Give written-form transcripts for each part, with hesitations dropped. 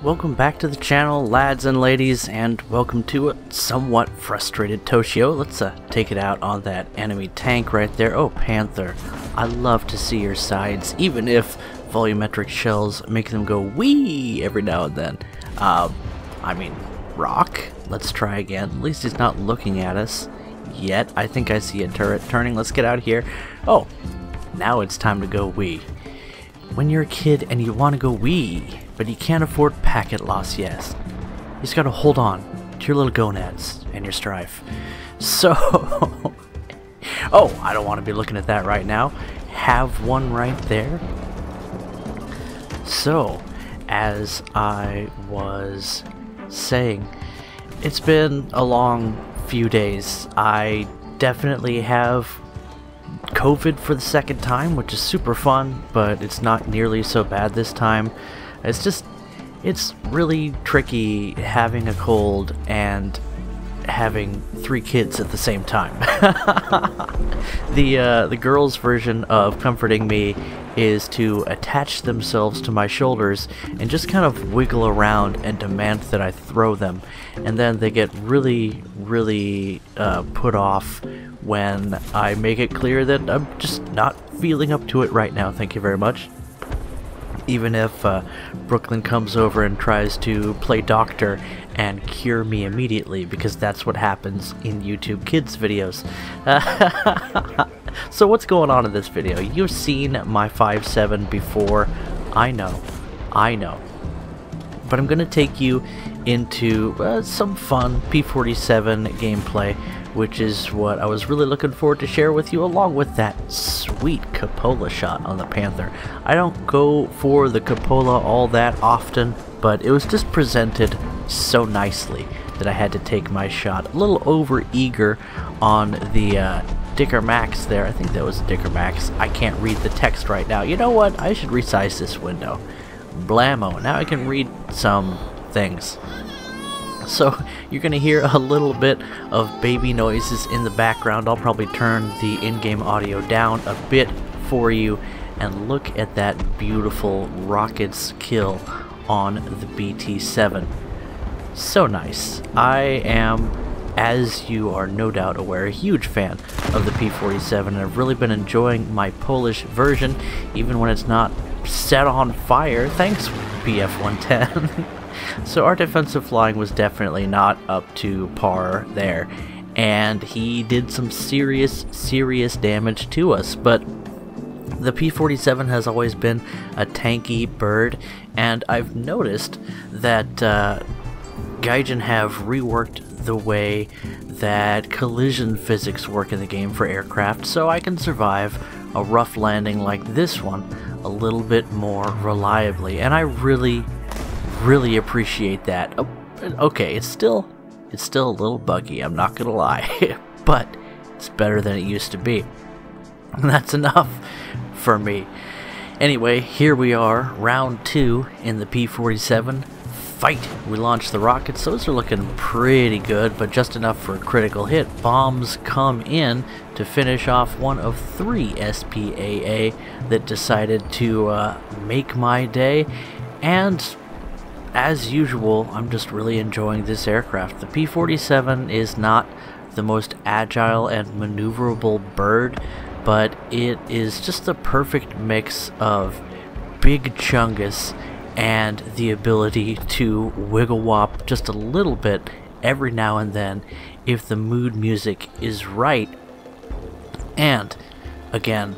welcome back to the channel, lads and ladies, and welcome to a somewhat frustrated Toshio. Let's take it out on that enemy tank right there. Oh, Panther, I love to see your sides, even if volumetric shells make them go wee every now and then. I mean, Rock, let's try again. At least he's not looking at us yet. I think I see a turret turning. Let's get out of here. Oh, now it's time to go wee. When you're a kid and you want to go wee, but you can't afford packet loss, yes. You just gotta hold on to your little gonads and your strife. So, oh, I don't want to be looking at that right now. Have one right there. So, as I was saying, it's been a long few days. I definitely have COVID for the second time, which is super fun, but it's not nearly so bad this time. It's really tricky having a cold and having 3 kids at the same time. The girls' version of comforting me is to attach themselves to my shoulders and just kind of wiggle around and demand that I throw them, and then they get really put off when I make it clear that I'm just not feeling up to it right now, thank you very much. Even if Brooklyn comes over and tries to play doctor and cure me immediately, because that's what happens in YouTube Kids videos. So what's going on in this video? You've seen my 5.7 before, I know. But I'm going to take you into some fun P47 gameplay, which is what I was really looking forward to share with you, along with that sweet cupola shot on the Panther. I don't go for the cupola all that often, but it was just presented so nicely that I had to take my shot. A little over-eager on the Dicker Max there. I think that was Dicker Max. I can't read the text right now. You know what? I should resize this window. Blammo. Now I can read some things. So you're going to hear a little bit of baby noises in the background. I'll probably turn the in-game audio down a bit for you, and look at that beautiful rockets kill on the BT-7. So nice. I am, as you are no doubt aware, a huge fan of the P47, and I've really been enjoying my Polish version, even when it's not set on fire. Thanks, BF-110. So our defensive flying was definitely not up to par there, and he did some serious damage to us. But the P47 has always been a tanky bird, and I've noticed that Gaijin have reworked the way that collision physics work in the game for aircraft, so I can survive a rough landing like this one a little bit more reliably, and I really appreciate that. Okay, it's still a little buggy, I'm not gonna lie, but it's better than it used to be. And that's enough for me. Anyway, here we are, round 2 in the P47 fight. We launched the rockets. Those are looking pretty good, but just enough for a critical hit. Bombs come in to finish off one of 3 SPAA that decided to make my day, and as usual, I'm just really enjoying this aircraft. The P47 is not the most agile and maneuverable bird, but it is just the perfect mix of big chungus and the ability to wiggle wop just a little bit every now and then if the mood music is right. And again,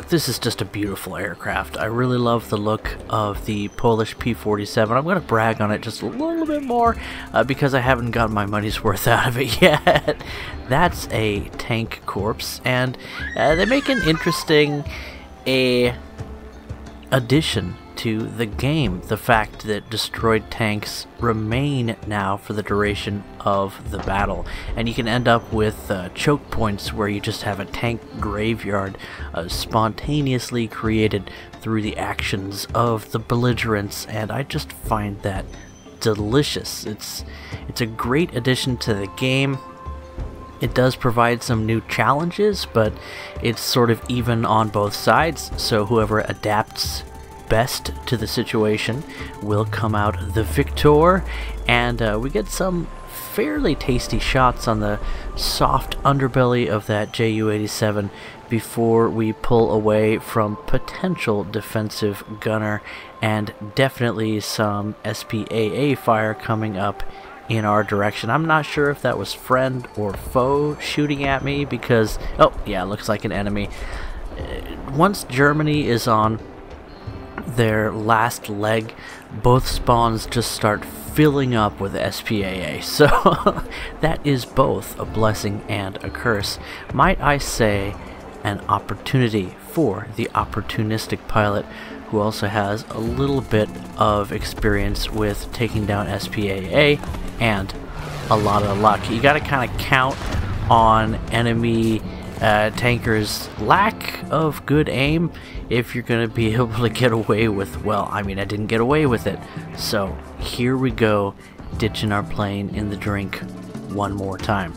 this is just a beautiful aircraft. I really love the look of the Polish P47. I'm going to brag on it just a little bit more because I haven't gotten my money's worth out of it yet. That's a tank corpse, and they make an interesting addition to the game. The fact that destroyed tanks remain now for the duration of the battle, and you can end up with choke points where you just have a tank graveyard spontaneously created through the actions of the belligerents, and I just find that delicious. It's a great addition to the game. It does provide some new challenges, but it's sort of even on both sides, so whoever adapts best to the situation will come out the victor, and we get some fairly tasty shots on the soft underbelly of that Ju-87 before we pull away from potential defensive gunner, and definitely some SPAA fire coming up in our direction. I'm not sure if that was friend or foe shooting at me, because oh yeah, it looks like an enemy. Once Germany is on their last leg, both spawns just start filling up with SPAA, so that is both a blessing and a curse. Might I say, an opportunity for the opportunistic pilot who also has a little bit of experience with taking down SPAA and a lot of luck. You gotta kind of count on enemy tankers' lack of good aim if you're gonna be able to get away with, well, I mean, I didn't get away with it. So here we go, ditching our plane in the drink one more time.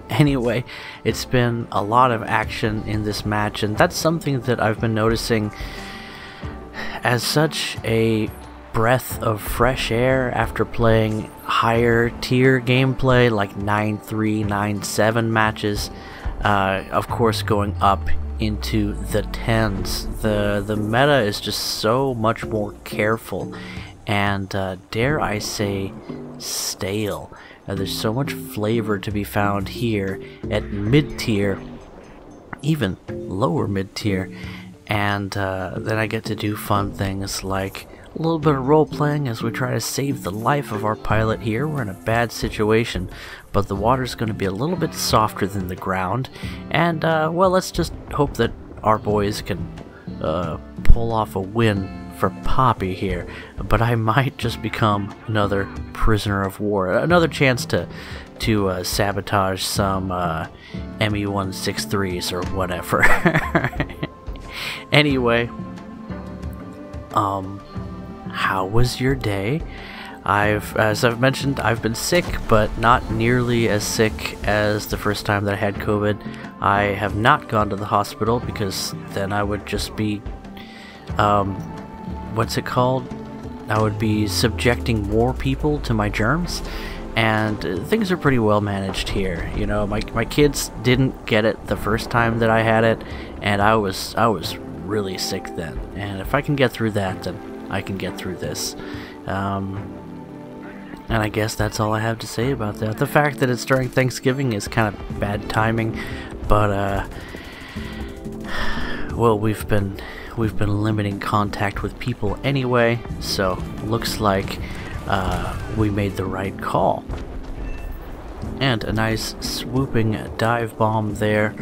Anyway, it's been a lot of action in this match, and that's something that I've been noticing as such a breath of fresh air after playing higher tier gameplay like 9-3, 9-7 matches. Of course, going up into the 10s. The meta is just so much more careful and, dare I say, stale. There's so much flavor to be found here at mid-tier, even lower mid-tier, and then I get to do fun things like a little bit of role-playing as we try to save the life of our pilot here. We're in a bad situation, but the water's going to be a little bit softer than the ground, and well, let's just hope that our boys can pull off a win for Poppy here. But I might just become another prisoner of war, another chance to sabotage some ME-163s or whatever. Anyway, how was your day? As I've mentioned, I've been sick, but not nearly as sick as the first time that I had COVID. I have not gone to the hospital because then I would just be, what's it called? I would be subjecting more people to my germs, and things are pretty well managed here. You know, my kids didn't get it the first time that I had it, and I was really sick then. And if I can get through that, then I can get through this. And I guess that's all I have to say about that. The fact that it's during Thanksgiving is kind of bad timing, but well, we've been limiting contact with people anyway, so looks like we made the right call. And a nice swooping dive bomb there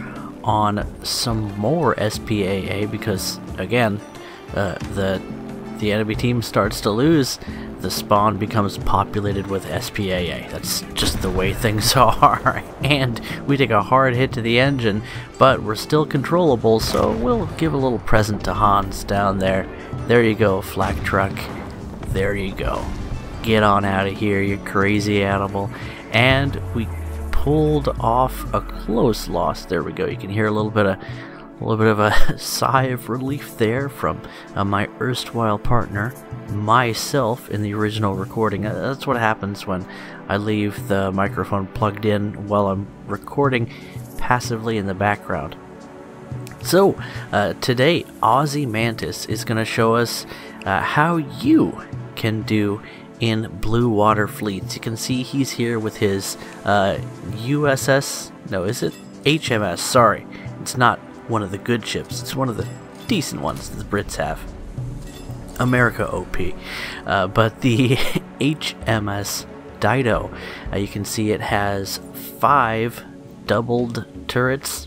on some more SPAA, because again, the enemy team starts to lose. The spawn becomes populated with SPAA. That's just the way things are. And we take a hard hit to the engine, but we're still controllable, so we'll give a little present to Hans down there. There you go, flak truck. There you go. Get on out of here, you crazy animal. And we pulled off a close loss. There we go. You can hear a little bit of a sigh of relief there from my erstwhile partner, myself, in the original recording. That's what happens when I leave the microphone plugged in while I'm recording passively in the background. So, today, Aussie Mantis is going to show us how you can do in blue water fleets. You can see he's here with his USS, no, is it? HMS, sorry. It's not one of the good ships, it's one of the decent ones that the Brits have. America OP. But the HMS Dido, you can see it has 5 doubled turrets,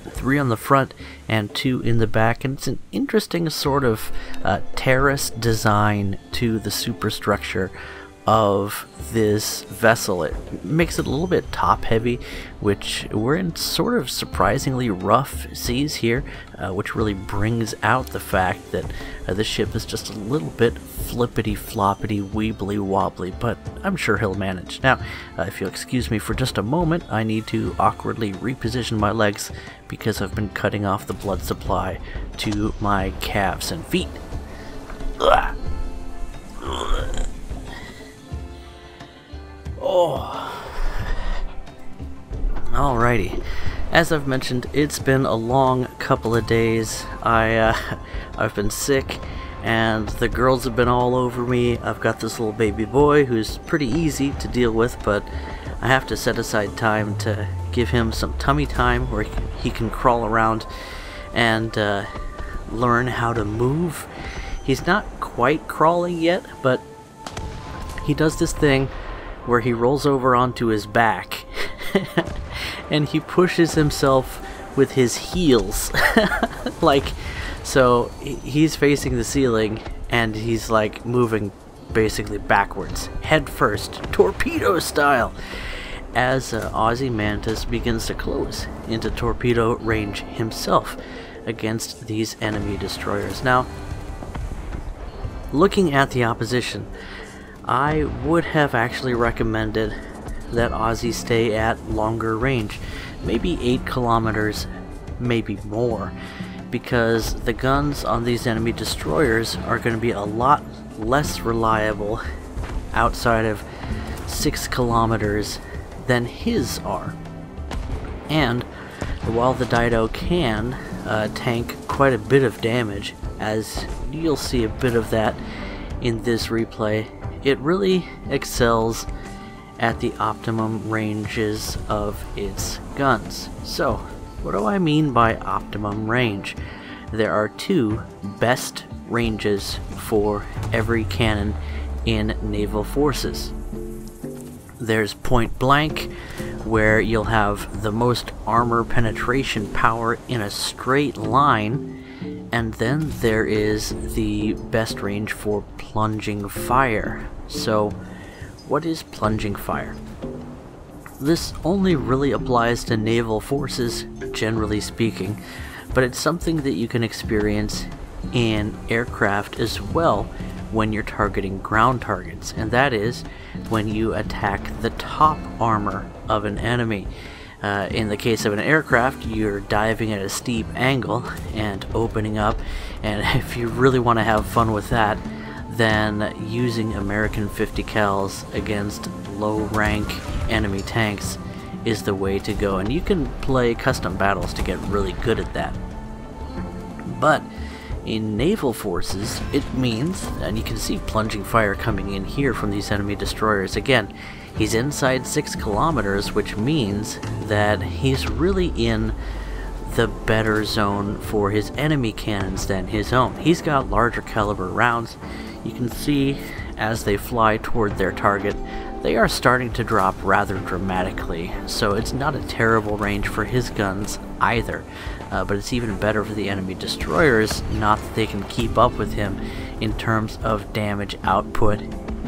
3 on the front and 2 in the back, and it's an interesting sort of terrace design to the superstructure, of this vessel. It makes it a little bit top heavy, which we're in sort of surprisingly rough seas here, which really brings out the fact that this ship is just a little bit flippity floppity weebly wobbly, but I'm sure he'll manage. Now, if you'll excuse me for just a moment, I need to awkwardly reposition my legs because I've been cutting off the blood supply to my calves and feet. Ugh. Oh. Alrighty. As I've mentioned, it's been a long couple of days. I've been sick, and the girls have been all over me. I've got this little baby boy who's pretty easy to deal with, but I have to set aside time to give him some tummy time where he can crawl around and learn how to move. He's not quite crawling yet, but he does this thing where he rolls over onto his back and he pushes himself with his heels. Like, so he's facing the ceiling and he's like moving basically backwards, head first, torpedo style, as Ozymandias begins to close into torpedo range himself against these enemy destroyers. Now, looking at the opposition, I would have actually recommended that Ozzy stay at longer range, maybe 8 kilometers, maybe more, because the guns on these enemy destroyers are going to be a lot less reliable outside of 6 kilometers than his are. And while the Dido can tank quite a bit of damage, as you'll see a bit of that in this replay, it really excels at the optimum ranges of its guns. So, what do I mean by optimum range? There are 2 best ranges for every cannon in naval forces. There's point blank, where you'll have the most armor penetration power in a straight line, and then there is the best range for plunging fire. So, what is plunging fire? This only really applies to naval forces, generally speaking, but it's something that you can experience in aircraft as well when you're targeting ground targets, and that is when you attack the top armor of an enemy. In the case of an aircraft, you're diving at a steep angle and opening up, and if you really want to have fun with that, then using American 50 cals against low rank enemy tanks is the way to go, and you can play custom battles to get really good at that. But in naval forces, it means, and you can see plunging fire coming in here from these enemy destroyers. Again, he's inside 6 kilometers, which means that he's really in the better zone for his enemy cannons than his own. He's got larger caliber rounds. You can see as they fly toward their target, they are starting to drop rather dramatically, so it's not a terrible range for his guns either, but it's even better for the enemy destroyers, not that they can keep up with him in terms of damage output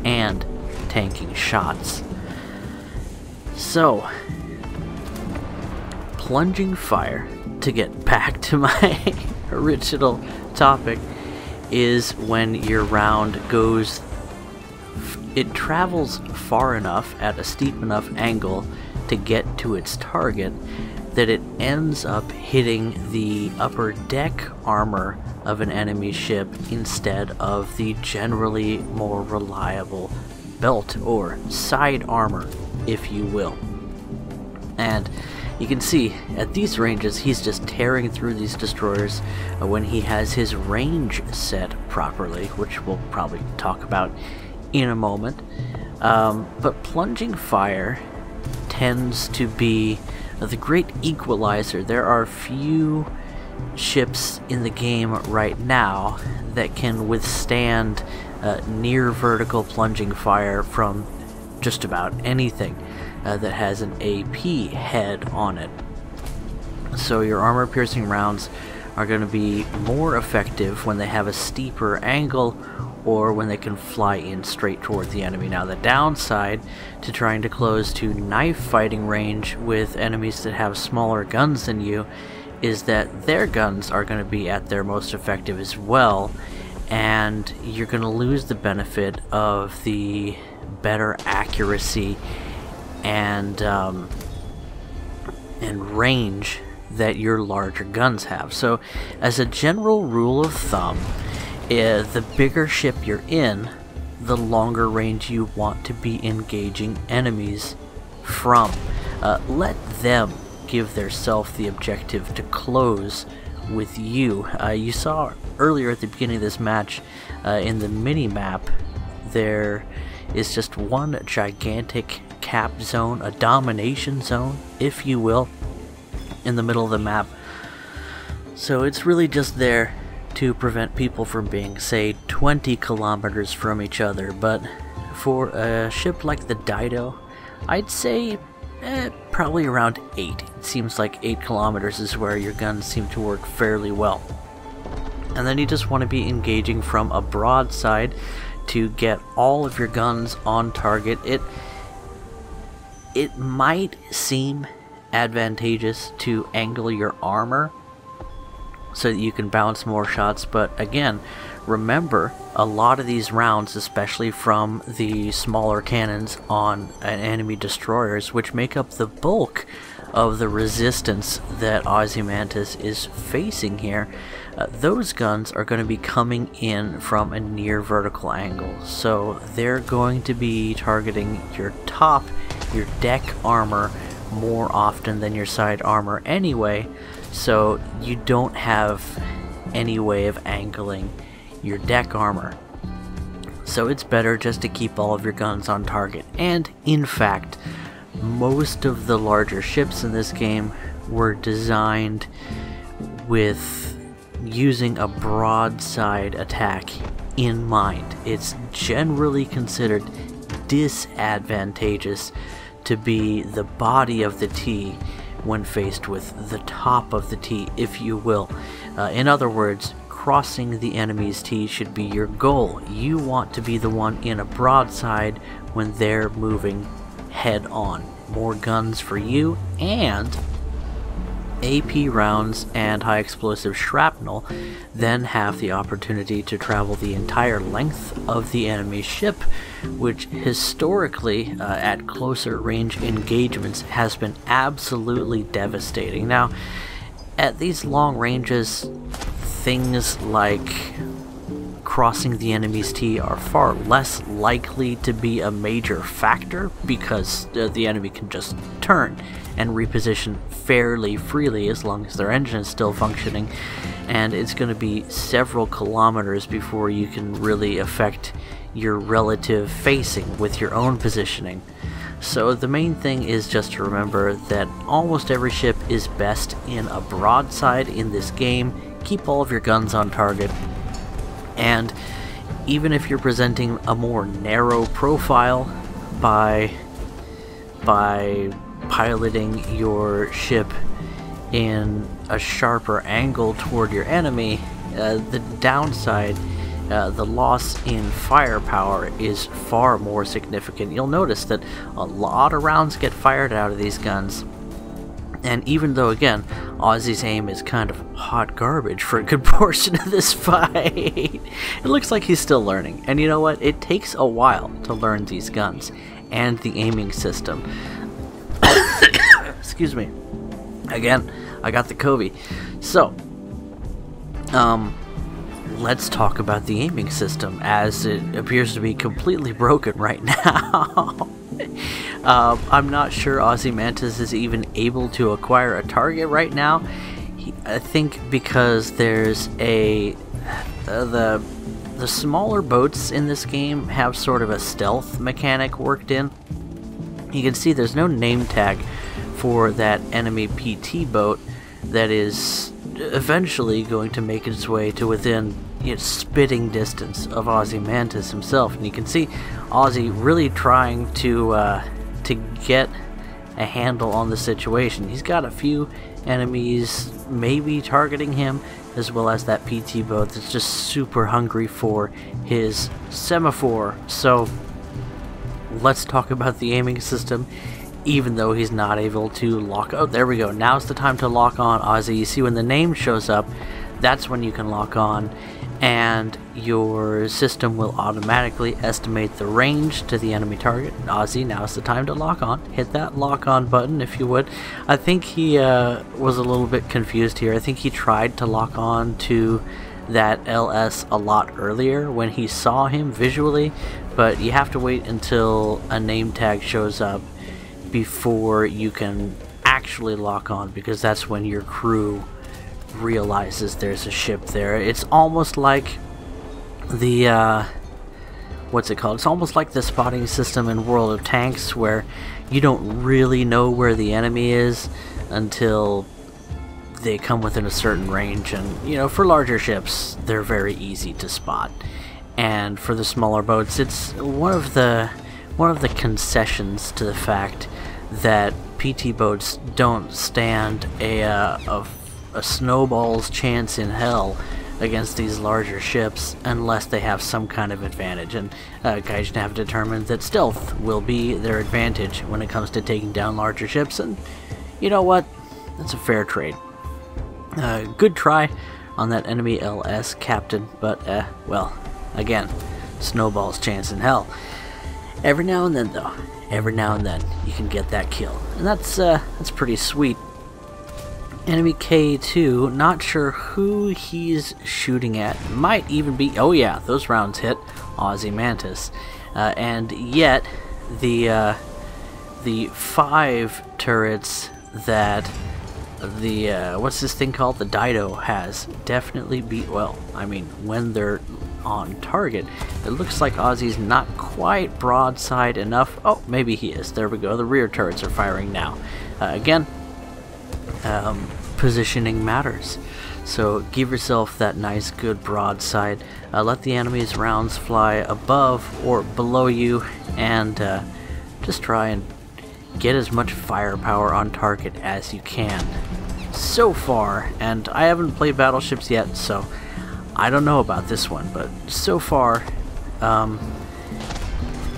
and tanking shots. So, plunging fire, to get back to my original topic, is when your round goes, it travels far enough at a steep enough angle to get to its target that it ends up hitting the upper deck armor of an enemy ship instead of the generally more reliable belt or side armor, if you will. And you can see at these ranges he's just tearing through these destroyers when he has his range set properly, which we'll probably talk about in a moment. But plunging fire tends to be the great equalizer. There are few ships in the game right now that can withstand near vertical plunging fire from just about anything that has an AP head on it. So your armor piercing rounds are going to be more effective when they have a steeper angle or when they can fly in straight toward the enemy. Now the downside to trying to close to knife fighting range with enemies that have smaller guns than you is that their guns are going to be at their most effective as well, and you're going to lose the benefit of the better accuracy and range that your larger guns have. So as a general rule of thumb, the bigger ship you're in, the longer range you want to be engaging enemies from. Let them give theirself the objective to close with you. You saw earlier at the beginning of this match in the mini-map, there is just one gigantic cap zone, a domination zone, if you will, in the middle of the map. So it's really just there to prevent people from being, say, 20 kilometers from each other. But for a ship like the Dido, I'd say probably around 8. It seems like 8 kilometers is where your guns seem to work fairly well. And then you just want to be engaging from a broadside to get all of your guns on target. It might seem advantageous to angle your armor so that you can bounce more shots, but again, remember, a lot of these rounds, especially from the smaller cannons on enemy destroyers, which make up the bulk of the resistance that Ozymandias is facing here, those guns are going to be coming in from a near vertical angle. So they're going to be targeting your top, your deck armor, more often than your side armor anyway, so you don't have any way of angling your deck armor. So it's better just to keep all of your guns on target. And in fact, most of the larger ships in this game were designed with using a broadside attack in mind. It's generally considered disadvantageous to be the body of the T when faced with the top of the T, if you will. In other words, crossing the enemy's T should be your goal. You want to be the one in a broadside when they're moving head on. More guns for you, and AP rounds and high explosive shrapnel then have the opportunity to travel the entire length of the enemy ship, which historically at closer range engagements has been absolutely devastating. Now at these long ranges, things like crossing the enemy's T are far less likely to be a major factor because the enemy can just turn and reposition fairly freely as long as their engine is still functioning, and it's going to be several kilometers before you can really affect your relative facing with your own positioning. So the main thing is just to remember that almost every ship is best in a broadside in this game. Keep all of your guns on target, and even if you're presenting a more narrow profile by piloting your ship in a sharper angle toward your enemy, the downside, the loss in firepower is far more significant. You'll notice that a lot of rounds get fired out of these guns, and even though, again, Ozzy's aim is kind of hot garbage for a good portion of this fight, it looks like he's still learning. And you know what? It takes a while to learn these guns and the aiming system. Excuse me. Again, I got the COVID. So, let's talk about the aiming system, as it appears to be completely broken right now. I'm not sure Ozymandias is even able to acquire a target right now. I think because there's the smaller boats in this game have sort of a stealth mechanic worked in. You can see there's no name tag for that enemy PT boat that is eventually going to make its way to within spitting distance of Ozymandias himself, and you can see Ozzy really trying to get a handle on the situation. He's got a few enemies maybe targeting him, as well as that PT boat that's just super hungry for his semaphore. So let's talk about the aiming system. Even though he's not able to lock... Oh, there we go. Now's the time to lock on Ozzy. You see when the name shows up, that's when you can lock on, and your system will automatically estimate the range to the enemy target. Ozzy, now's the time to lock on. Hit that lock on button if you would. I think he was a little bit confused here. I think he tried to lock on to that LS a lot earlier when he saw him visually, but you have to wait until a name tag shows up before you can actually lock on, because that's when your crew realizes there's a ship there. It's almost like the what's it called? It's almost like the spotting system in World of Tanks, where you don't really know where the enemy is until they come within a certain range. And you know, for larger ships, they're very easy to spot, and for the smaller boats, it's one of the concessions to the fact that PT boats don't stand a snowball's chance in hell against these larger ships unless they have some kind of advantage. And Gaijin have determined that stealth will be their advantage when it comes to taking down larger ships, and you know what? That's a fair trade. Good try on that enemy LS captain, but well, again, snowball's chance in hell. Every now and then, though, every now and then, you can get that kill, and that's pretty sweet. Enemy K2, not sure who he's shooting at. Might even be, oh yeah, those rounds hit Ozymandias, and yet the 5 turrets that the what's this thing called, the Dido has, definitely beat, well, I mean, when they're on target, it looks like Ozzy's not quite broadside enough. Oh, maybe he is. There we go. The rear turrets are firing now. Again, positioning matters. So give yourself that nice, good broadside. Let the enemy's rounds fly above or below you, and just try and get as much firepower on target as you can. So far, and I haven't played battleships yet, so I don't know about this one, but so far,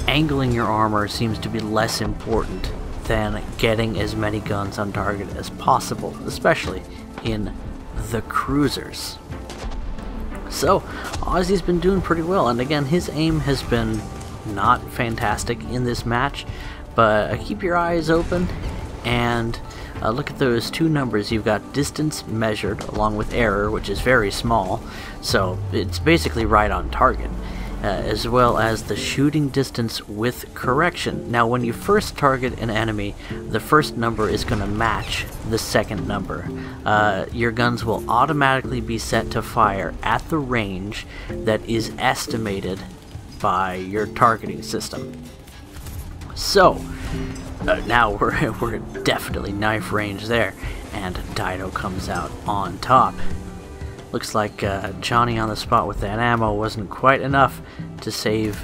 angling your armor seems to be less important than getting as many guns on target as possible, especially in the cruisers. So, Ozzy's been doing pretty well, and again, his aim has been not fantastic in this match, but keep your eyes open and look at those two numbers. You've got distance measured along with error, which is very small, so it's basically right on target, as well as the shooting distance with correction. Now when you first target an enemy, the first number is going to match the second number. Your guns will automatically be set to fire at the range that is estimated by your targeting system. So now we're definitely knife range there, and Dido comes out on top. Looks like Johnny on the spot with that ammo wasn't quite enough to save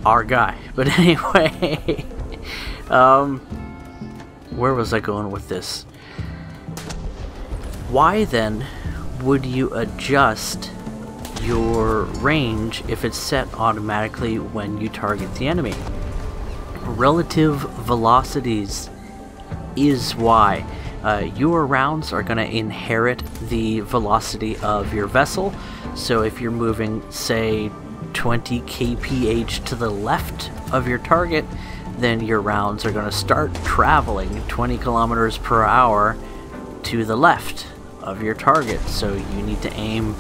our guy. But anyway, where was I going with this? Why then would you adjust your range if it's set automatically when you target the enemy? Relative velocities is why. Your rounds are going to inherit the velocity of your vessel, so if you're moving, say, 20 kph to the left of your target, then your rounds are going to start traveling 20 kilometers per hour to the left of your target, so you need to aim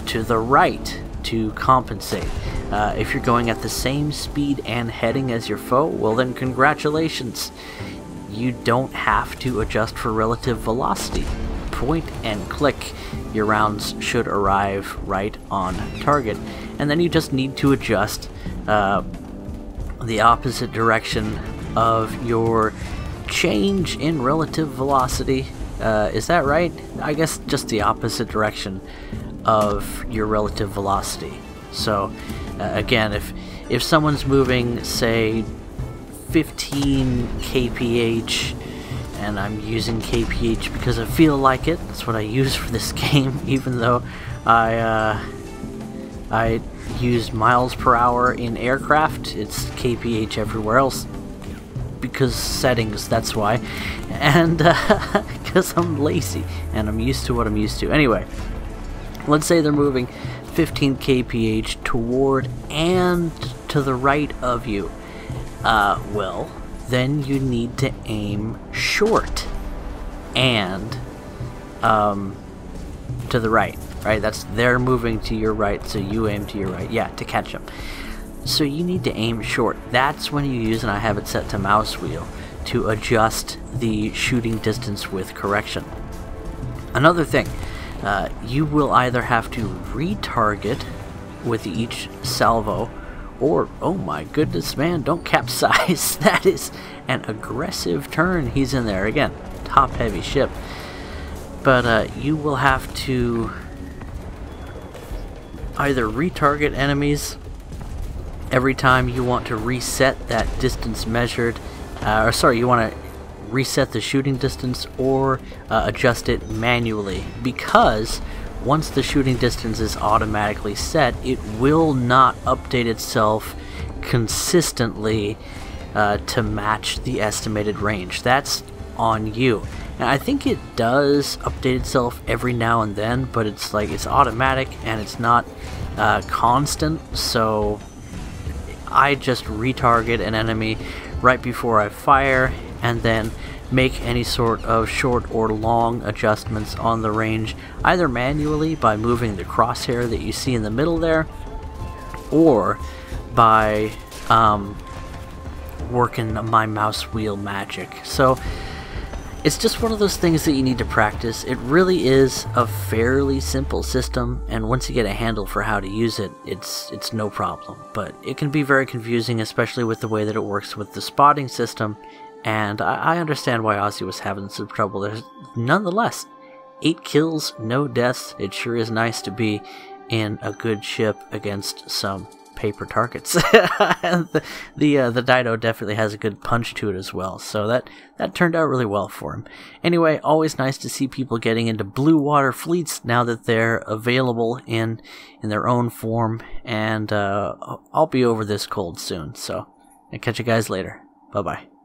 to the right to compensate. If you're going at the same speed and heading as your foe, well then congratulations. You don't have to adjust for relative velocity. Point and click, your rounds should arrive right on target. And then you just need to adjust the opposite direction of your change in relative velocity. Is that right? I guess just the opposite direction of your relative velocity. So again, if someone's moving, say, 15 kph and I'm using kph because I feel like it. That's what I use for this game, even though I use miles per hour in aircraft. It's kph everywhere else because settings, that's why, and because I'm lazy and I'm used to what I'm used to. Anyway, let's say they're moving 15 kph toward and to the right of you. Well, then you need to aim short and to the right, right? That's, they're moving to your right, so you aim to your right, yeah, to catch them. So you need to aim short. That's when you use, and I have it set to mouse wheel, to adjust the shooting distance with correction. Another thing, you will either have to retarget with each salvo, or, oh my goodness, man, don't capsize. That is an aggressive turn. He's in there again, top heavy ship. But you will have to either retarget enemies every time you want to reset that distance measured, or sorry, you want to reset the shooting distance, or adjust it manually, because once the shooting distance is automatically set, it will not update itself consistently to match the estimated range. That's on you. And I think it does update itself every now and then, but it's like, it's automatic and it's not constant, so I just retarget an enemy right before I fire, and then make any sort of short or long adjustments on the range, either manually by moving the crosshair that you see in the middle there, or by working my mouse wheel magic. So it's just one of those things that you need to practice. It really is a fairly simple system, and once you get a handle for how to use it, it's no problem. But it can be very confusing, especially with the way that it works with the spotting system, and I understand why Ozzy was having some trouble there. Nonetheless, 8 kills, no deaths. It sure is nice to be in a good ship against some paper targets. the Dido definitely has a good punch to it as well, so that turned out really well for him. Anyway, always nice to see people getting into blue water fleets now that they're available in their own form, and I'll be over this cold soon, so I'll catch you guys later. Bye bye.